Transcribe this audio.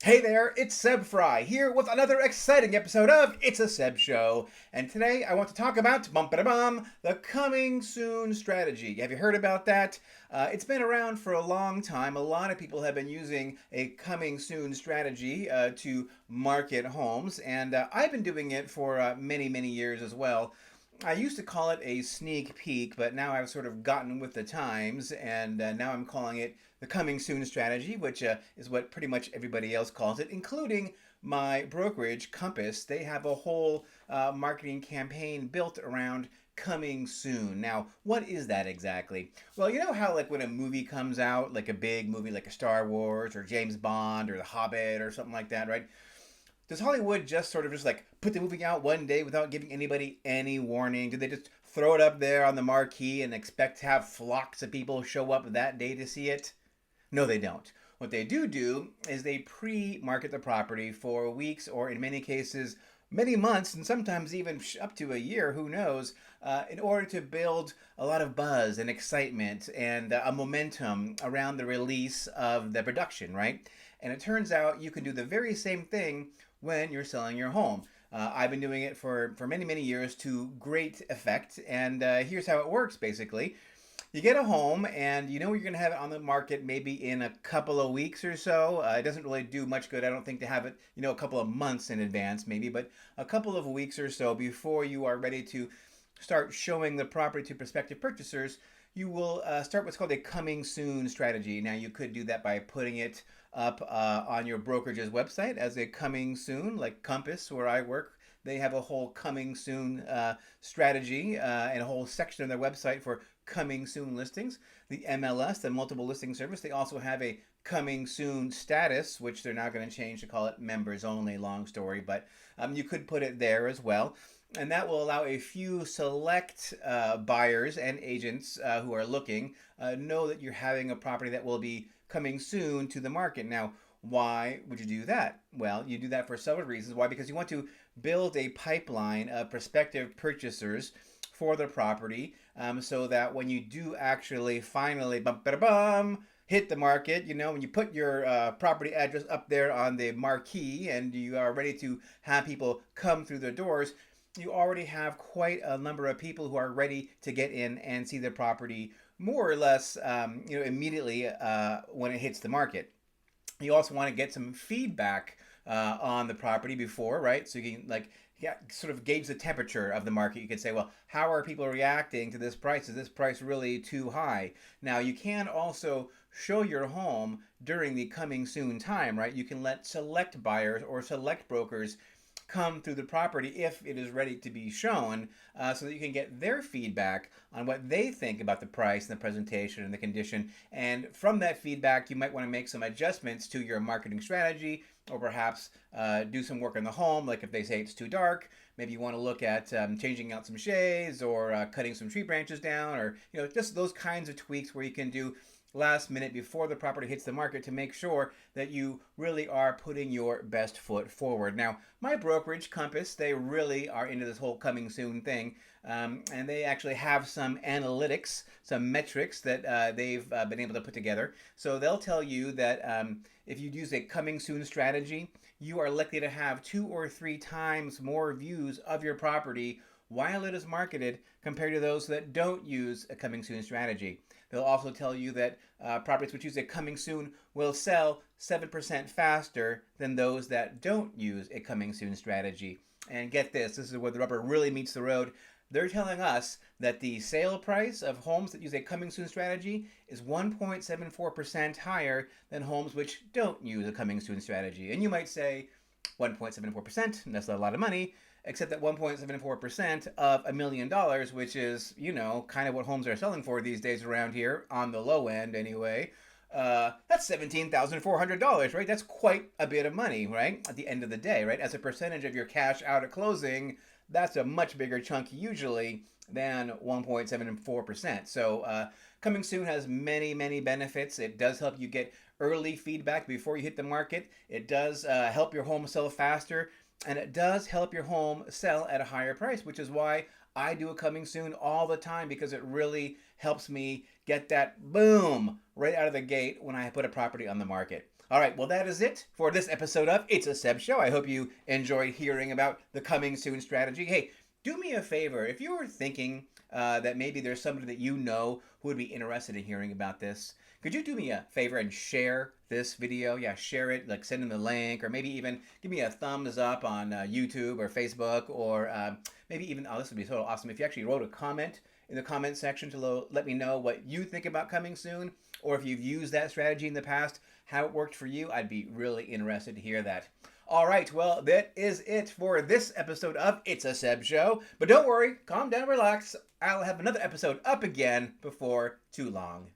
Hey there, it's Seb Frey here with another exciting episode of It's a Seb Show. And today I want to talk about the coming soon strategy. Have you heard about that? It's been around for a long time. A lot of people have been using a coming soon strategy to market homes, and I've been doing it for many, many years as well. I used to call it a sneak peek, but now I've sort of gotten with the times, and now I'm calling it the coming soon strategy, which is what pretty much everybody else calls it, including my brokerage, Compass. They have a whole marketing campaign built around coming soon. Now, what is that exactly? Well, you know how like when a movie comes out, like a big movie like a Star Wars or James Bond or The Hobbit or something like that, right? Does Hollywood just sort of just like put the movie out one day without giving anybody any warning? Do they just throw it up there on the marquee and expect to have flocks of people show up that day to see it? No, they don't. What they do is they pre-market the property for weeks or in many cases many months and sometimes even up to a year, who knows, in order to build a lot of buzz and excitement and a momentum around the release of the production, right? And it turns out you can do the very same thing when you're selling your home. I've been doing it for many, many years to great effect. And here's how it works basically. You get a home and you know you're going to have it on the market maybe in a couple of weeks or so. It doesn't really do much good, I don't think, to have it, a couple of months in advance maybe, but a couple of weeks or so before you are ready to start showing the property to prospective purchasers. You will start what's called a coming soon strategy. Now, you could do that by putting it up on your brokerage's website as a coming soon, like Compass, where I work. They have a whole coming soon strategy and a whole section on their website for coming soon listings. The MLS, the multiple listing service, they also have a coming soon status, which they're now going to change to call it members only. Long story, but you could put it there as well. And that will allow a few select buyers and agents who are looking know that you're having a property that will be coming soon to the market. Now, why would you do that? Well, you do that for several reasons. Why? Because you want to build a pipeline of prospective purchasers for the property, so that when you do actually finally hit the market, when you put your property address up there on the marquee and you are ready to have people come through the doors, you already have quite a number of people who are ready to get in and see the property more or less immediately when it hits the market. You also want to get some feedback on the property before, right? So you can sort of gauge the temperature of the market. You could say, well, how are people reacting to this price? Is this price really too high? Now, you can also show your home during the coming soon time, right? You can let select buyers or select brokers come through the property if it is ready to be shown, so that you can get their feedback on what they think about the price and the presentation and the condition. And from that feedback, you might want to make some adjustments to your marketing strategy, or perhaps do some work on the home. Like if they say it's too dark, maybe you want to look at changing out some shades or cutting some tree branches down, or just those kinds of tweaks where you can do last minute before the property hits the market to make sure that you really are putting your best foot forward. Now, my brokerage, Compass, they really are into this whole coming soon thing, and they actually have some analytics, some metrics that they've been able to put together. So they'll tell you that if you use a coming soon strategy, you are likely to have 2 or 3 times more views of your property while it is marketed compared to those that don't use a coming soon strategy. They'll also tell you that properties which use a coming soon will sell 7% faster than those that don't use a coming soon strategy. And get this is where the rubber really meets the road. They're telling us that the sale price of homes that use a coming soon strategy is 1.74% higher than homes which don't use a coming soon strategy. And you might say, 1.74%, that's not a lot of money, except that 1.74% of $1 million, which is, kind of what homes are selling for these days around here, on the low end anyway, that's $17,400, right? That's quite a bit of money, right? At the end of the day, right? As a percentage of your cash out at closing, that's a much bigger chunk usually than 1.74%. So coming soon has many, many benefits. It does help you get early feedback before you hit the market. It does help your home sell faster. And it does help your home sell at a higher price, which is why I do a coming soon all the time, because it really helps me get that boom right out of the gate when I put a property on the market. All right, well, that is it for this episode of It's a Seb Show. I hope you enjoyed hearing about the coming soon strategy. Hey, do me a favor. If you were thinking that maybe there's somebody that you know who would be interested in hearing about this, could you do me a favor and share this video? Yeah, share it, like send them the link, or maybe even give me a thumbs up on YouTube or Facebook, or maybe even, oh, this would be so awesome if you actually wrote a comment in the comment section to let me know what you think about coming soon, or if you've used that strategy in the past, how it worked for you. I'd be really interested to hear that. All right, well, that is it for this episode of It's a Seb Show. But don't worry, calm down, relax. I'll have another episode up again before too long.